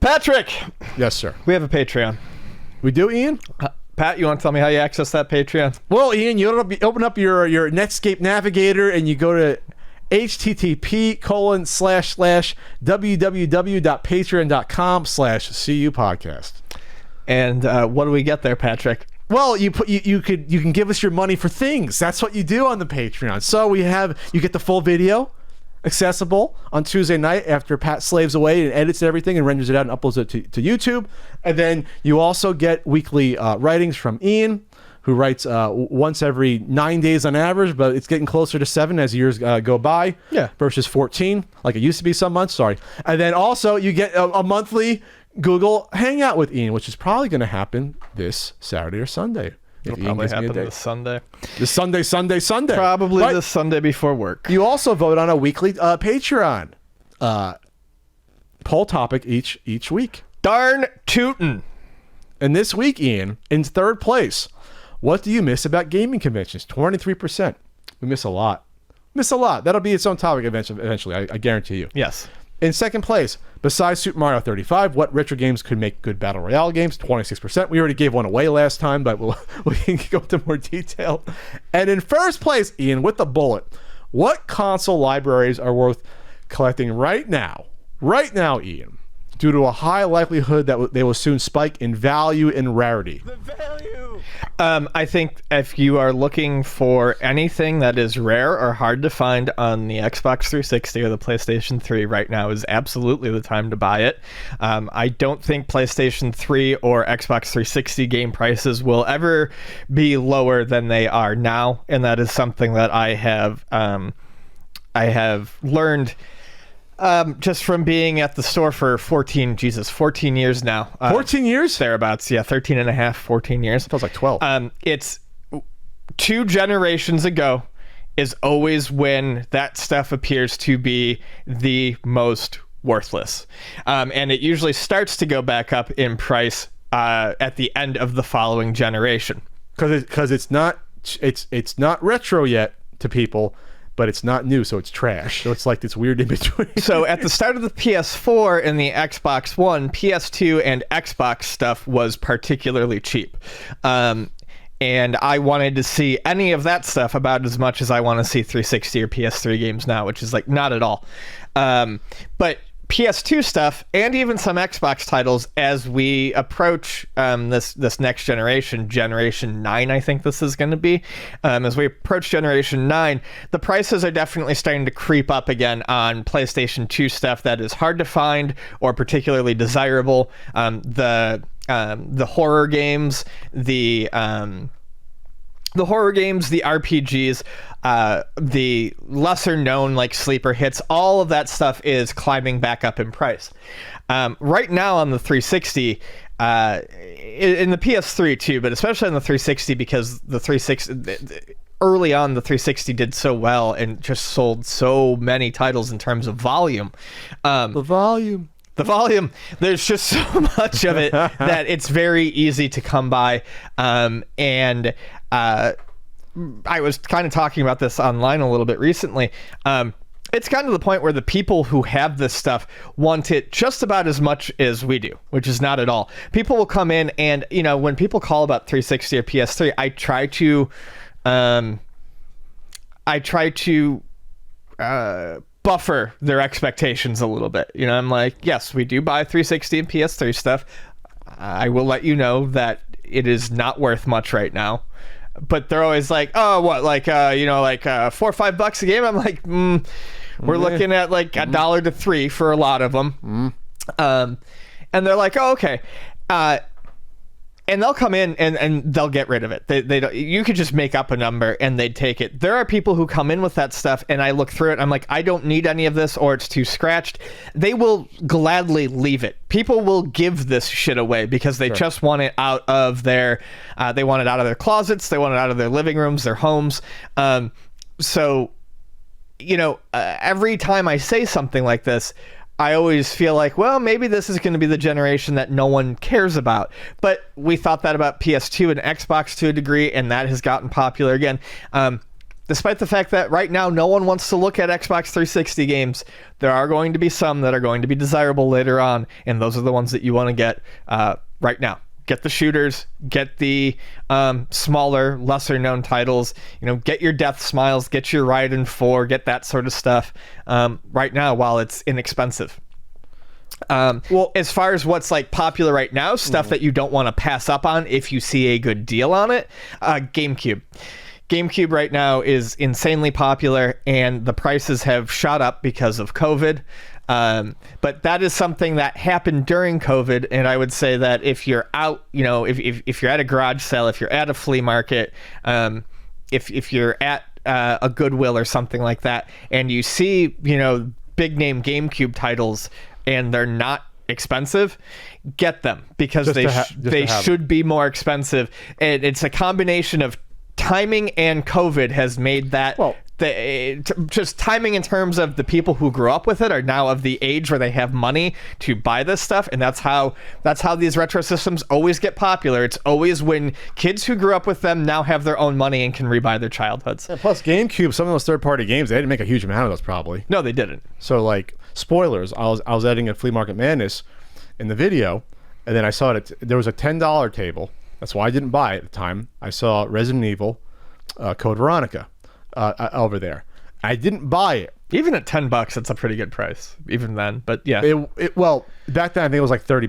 Patrick, Yes, sir. we have a Patreon. We do, Ian? Pat, you want to tell me how you access that Patreon? Well, Ian, you open up your Netscape Navigator and you go to http://www.patreon.com/CU podcast. And what do we get there, Patrick? Well, you can give us your money for things. That's what you do on the Patreon. So you get the full video accessible on Tuesday night after Pat slaves away and edits everything and renders it out and uploads it to YouTube. And then you also get weekly writings from Ian, who writes once every 9 days on average, but it's getting closer to 7 as years go by. Yeah. Versus 14, like it used to be some months. Sorry. And then also you get a monthly Google Hangout with Ian, which is probably going to happen this Saturday or Sunday. It'll probably happen this Sunday. This Sunday. Probably But this Sunday before work. you also vote on a weekly Patreon poll topic each week. Darn tootin'. And this week, Ian, in third place, what do you miss about gaming conventions? 23%. We miss a lot. That'll be its own topic eventually. I guarantee you. Yes. In second place, besides Super Mario 35, what retro games could make good Battle Royale games? 26%. We already gave one away last time, but we can go into more detail. And in first place, Ian, with the bullet, what console libraries are worth collecting right now? Right now, Ian, due to a high likelihood that they will soon spike in value and rarity. The value. I think if you are looking for anything that is rare or hard to find on the Xbox 360 or the PlayStation 3 right now is absolutely the time to buy it. I don't think PlayStation 3 or Xbox 360 game prices will ever be lower than they are now, and that is something that I have learned just from being at the store for 14 years now. 14 years? Thereabouts, yeah, 13 and a half, 14 years. Feels like 12. It's 2 generations ago is always when that stuff appears to be the most worthless. And it usually starts to go back up in price at the end of the following generation. Because it's not retro yet to people, but it's not new, so it's trash. So it's like this weird in between. So at the start of the PS4 and the Xbox One, PS2 and Xbox stuff was particularly cheap. And I wanted to see any of that stuff about as much as I want to see 360 or PS3 games now, which is like not at all. But PS2 stuff and even some Xbox titles as we approach this next generation 9 I think this is going to be. As we approach generation 9, the prices are definitely starting to creep up again on PlayStation 2 stuff that is hard to find or particularly desirable. The horror games, the RPGs, the lesser known like sleeper hits, all of that stuff is climbing back up in price. Right now on the 360, in the PS3 too, but especially on the 360 because the 360 early on the 360 did so well and just sold so many titles in terms of volume. The volume. There's just so much of it that it's very easy to come by. And I was kind of talking about this online a little bit recently. It's gotten to the point where the people who have this stuff want it just about as much as we do, which is not at all. People will come in and, when people call about 360 or PS3, I try to buffer their expectations a little bit. I'm like, yes, we do buy 360 and PS3 stuff. I will let you know that it is not worth much right now. But they're always like, oh, what, like, $4 or $5 a game? I'm like, we're looking at like $1 to $3 for a lot of them. And they're like, oh, okay. And they'll come in and they'll get rid of it. They don't, you could just make up a number and they'd take it. There are people who come in with that stuff and I look through it and I'm like, I don't need any of this or it's too scratched. They will gladly leave it. People will give this shit away because they just want it out of their, they want it out of their closets. They want it out of their living rooms, their homes. So, every time I say something like this, I always feel like, well, maybe this is going to be the generation that no one cares about. But we thought that about PS2 and Xbox to a degree, and that has gotten popular again. despite the fact that right now no one wants to look at Xbox 360 games, there are going to be some that are going to be desirable later on, and those are the ones that you want to get right now. Get the shooters, get the smaller, lesser-known titles. Get your Death Smiles, get your Raiden 4, get that sort of stuff right now while it's inexpensive. Well, as far as what's like popular right now, stuff that you don't want to pass up on if you see a good deal on it, GameCube. GameCube right now is insanely popular, and the prices have shot up because of COVID. But that is something that happened during COVID, and I would say that if you're out, if you're at a garage sale, if you're at a flea market, if you're at a Goodwill or something like that, and you see, big name GameCube titles, and they're not expensive, get them, because they should be more expensive. And it's a combination of timing and COVID has made that. Well, just timing in terms of the people who grew up with it are now of the age where they have money to buy this stuff, and that's how these retro systems always get popular. It's always when kids who grew up with them now have their own money and can rebuy their childhoods. And plus, GameCube, some of those third-party games, they didn't make a huge amount of those, probably. No, they didn't. So, like, spoilers. I was editing a Flea Market Madness in the video, and then I saw it. There was a $10 table. That's why I didn't buy it at the time. I saw Resident Evil, Code Veronica. Over there, I didn't buy it. Even at $10, it's a pretty good price. Even then, but yeah. Well, back then I think it was like $30,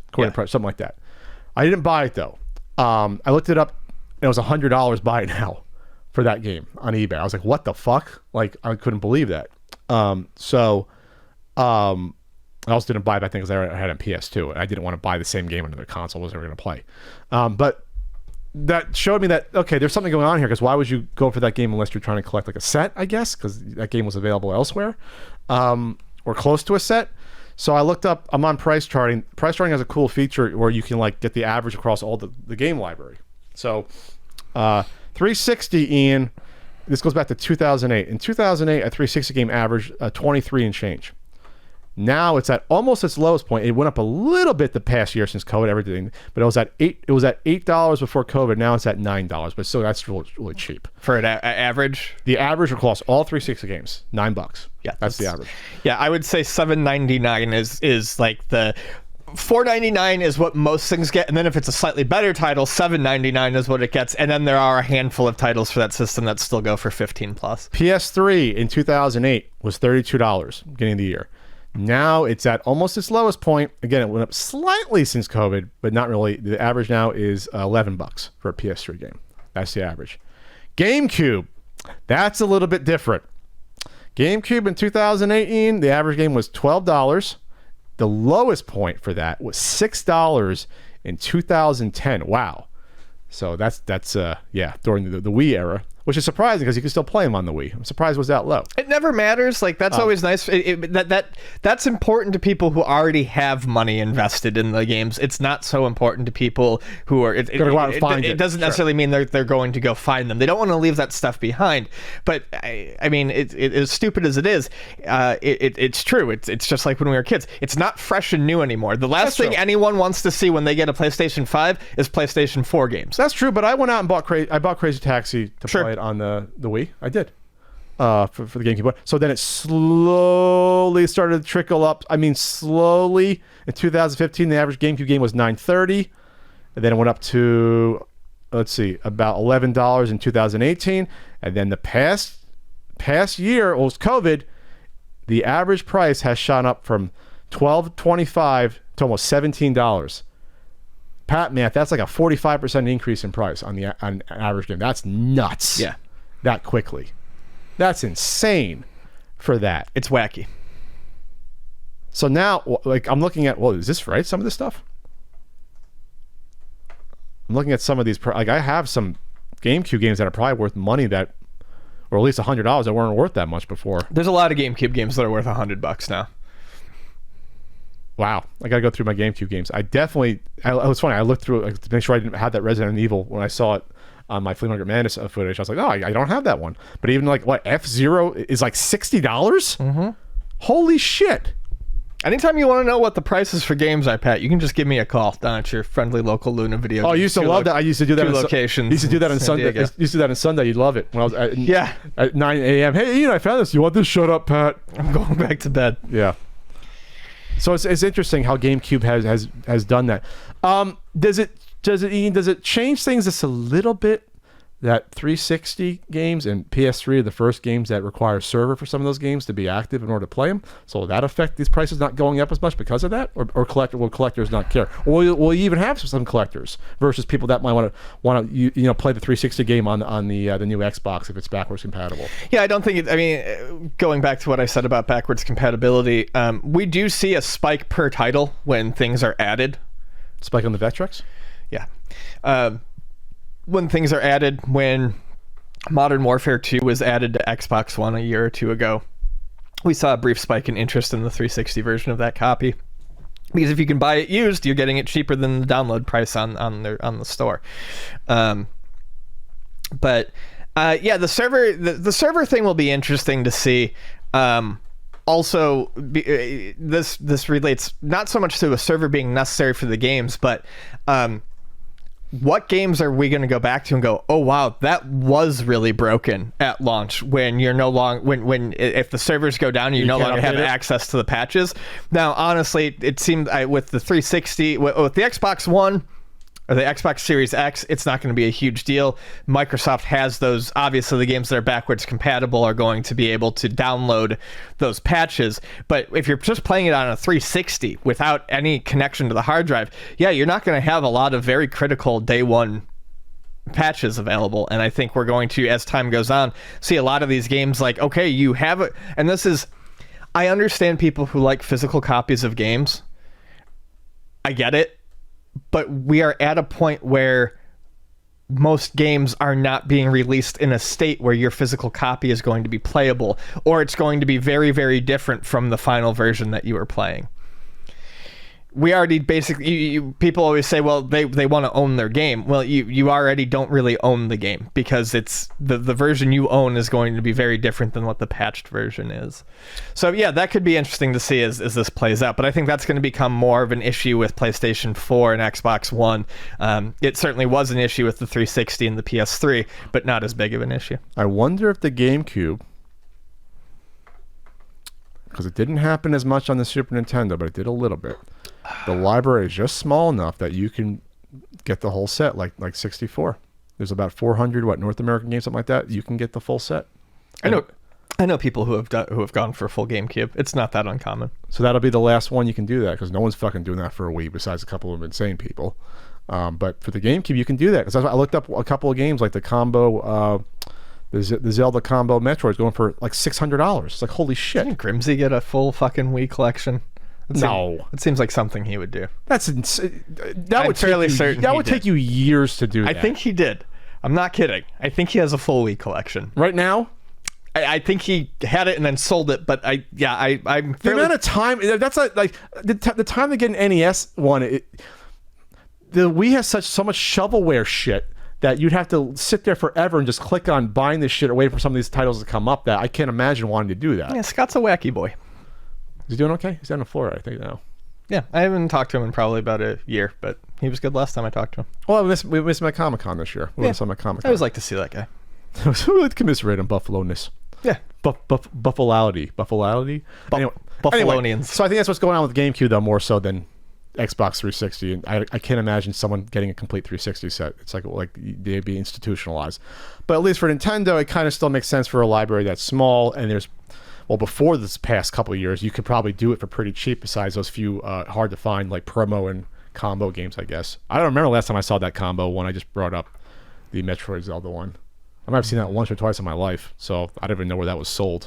according to price, something like that. I didn't buy it though. I looked it up, and it was $100 buy it now for that game on eBay. I was like, what the fuck? Like, I couldn't believe that. I also didn't buy it back then because I had a PS2, and I didn't want to buy the same game on another console I was never going to play. But that showed me that, okay, there's something going on here, because why would you go for that game unless you're trying to collect like a set, I guess, because that game was available elsewhere or close to a set. So I looked up, I'm on price charting. Price charting has a cool feature where you can like get the average across all the game library. So 360, Ian, this goes back to 2008. In 2008, a 360 game average 23 and change. Now it's at almost its lowest point. It went up a little bit the past year since COVID, everything, but it was at $8 before COVID. Now it's at $9, but still that's really cheap for an average. The average across all 360 games, $9. Yeah, that's the average. Yeah, I would say $7.99 is like the. $4.99 is what most things get, and then if it's a slightly better title, $7.99 is what it gets, and then there are a handful of titles for that system that still go for $15 plus. PS3 in 2008 was $32 beginning of the year. Now it's at almost its lowest point. Again, it went up slightly since COVID, but not really. The average now is $11 for a PS3 game. That's the average. GameCube, that's a little bit different. GameCube in 2018, the average game was $12. The lowest point for that was $6 in 2010. Wow. So that's during the Wii era, which is surprising because you can still play them on the Wii. I'm surprised it was that low. It never matters. Like, that's always nice. That's important to people who already have money invested in the games. It's not so important to people who are. It doesn't necessarily mean they're going to go find them. They don't want to leave that stuff behind. But I mean, as stupid as it is, it's true. It's just like when we were kids. It's not fresh and new anymore. The last thing anyone wants to see when they get a PlayStation 5 is PlayStation 4 games. That's true. But I went out and bought Crazy Taxi to play it on the Wii. I did for the GameCube. So then it slowly started to trickle up. I mean, slowly. In 2015, the average GameCube game was $9.30, and then it went up to, let's see, about $11 in 2018, and then the past year, it was COVID, the average price has shot up from $12.25 to almost $17. Pat math, that's like a 45% increase in price on an average game. That's nuts. Yeah. That quickly. That's insane for that. It's wacky. So now, like, I'm looking at, well, is this right? Some of this stuff? I'm looking at some of these, like, I have some GameCube games that are probably worth money that, or at least $100 that weren't worth that much before. There's a lot of GameCube games that are worth $100 now. Wow, I gotta go through my GameCube games. It was funny. I looked through it to make sure I didn't have that Resident Evil when I saw it on my Flea Market Madness footage. I was like, oh, I don't have that one. But even like what F-Zero is like $60. Mm-hmm. Holy shit! Anytime you want to know what the prices for games are, Pat, you can just give me a call down at your friendly local Luna Video. Oh, I used to love that. I used to do that. Two locations. Used to do that on Sunday. I used to do that on Sunday. You'd love it when I was at 9 a.m. Hey, I found this. You want this? Shut up, Pat. I'm going back to bed. Yeah. So it's interesting how GameCube has done that. Does it change things just a little bit? That 360 games and PS3 are the first games that require a server for some of those games to be active in order to play them. So will that affect these prices not going up as much because of that, or will collectors not care? Or will you even have some collectors versus people that might want to play the 360 game on the new Xbox if it's backwards compatible? Yeah, I don't think it. I mean, going back to what I said about backwards compatibility, we do see a spike per title when things are added. Spike on the Vectrex? Yeah. When things are added, when Modern Warfare 2 was added to Xbox One a year or two ago, we saw a brief spike in interest in the 360 version of that copy. Because if you can buy it used, you're getting it cheaper than the download price on the store. The server thing will be interesting to see. Also, this relates not so much to a server being necessary for the games, but what games are we going to go back to and go, oh wow, that was really broken at launch when you're no longer when if the servers go down, you no longer have access to the patches. Now, honestly, it seemed with the 360, with the Xbox One or the Xbox Series X, it's not going to be a huge deal. Microsoft has those. Obviously, the games that are backwards compatible are going to be able to download those patches. But if you're just playing it on a 360 without any connection to the hard drive, yeah, you're not going to have a lot of very critical day one patches available. And I think we're going to, as time goes on, see a lot of these games like, okay, you have it. And this is, I understand people who like physical copies of games. I get it. But we are at a point where most games are not being released in a state where your physical copy is going to be playable, or it's going to be very, very different from the final version that you are playing. We already basically, people always say, well, they want to own their game. Well, you already don't really own the game, because it's the version you own is going to be very different than what the patched version is. So yeah, that could be interesting to see as this plays out. But I think that's going to become more of an issue with PlayStation 4 and Xbox One. It certainly was an issue with the 360 and the PS3, but not as big of an issue. I wonder if the GameCube, because it didn't happen as much on the Super Nintendo, but it did a little bit. The library is just small enough that you can get the whole set, like 64. There's about 400 North American games, something like that. You can get the full set. I know people who have gone for a full GameCube. It's not that uncommon. So that'll be the last one you can do that, because no one's fucking doing that for a Wii besides a couple of insane people. But for the GameCube, you can do that. Because I looked up a couple of games like the combo. The Zelda combo Metroid is going for like $600. It's like, holy shit. Didn't Grimsey get a full fucking Wii collection? It seems like something he would do. That's insane. That would take you years to do that. I think he did. I'm not kidding. I think he has a full Wii collection. Right now? I think he had it and then sold it, but I'm fairly... The amount of time, that's like the time to get an NES one, the Wii has so much shovelware shit that you'd have to sit there forever and just click on buying this shit or wait for some of these titles to come up, that I can't imagine wanting to do that. Yeah, Scott's a wacky boy. Is he doing okay? He's on the floor, I think, now. Yeah, I haven't talked to him in probably about a year, but he was good last time I talked to him. Well, we missed my Comic-Con this year. I always like to see that guy. I would commiserate on Buffalo-ness. Yeah. Buffality. Buffalonians. So I think that's what's going on with GameCube, though, more so than Xbox 360. And I can't imagine someone getting a complete 360 set. It's like they'd be institutionalized. But at least for Nintendo, it kind of still makes sense for a library that's small, and there's... Well, before this past couple of years, you could probably do it for pretty cheap besides those few hard to find like promo and combo games, I guess. I don't remember last time I saw that combo one. I just brought up the Metroid Zelda one. I might have seen that once or twice in my life, so I don't even know where that was sold.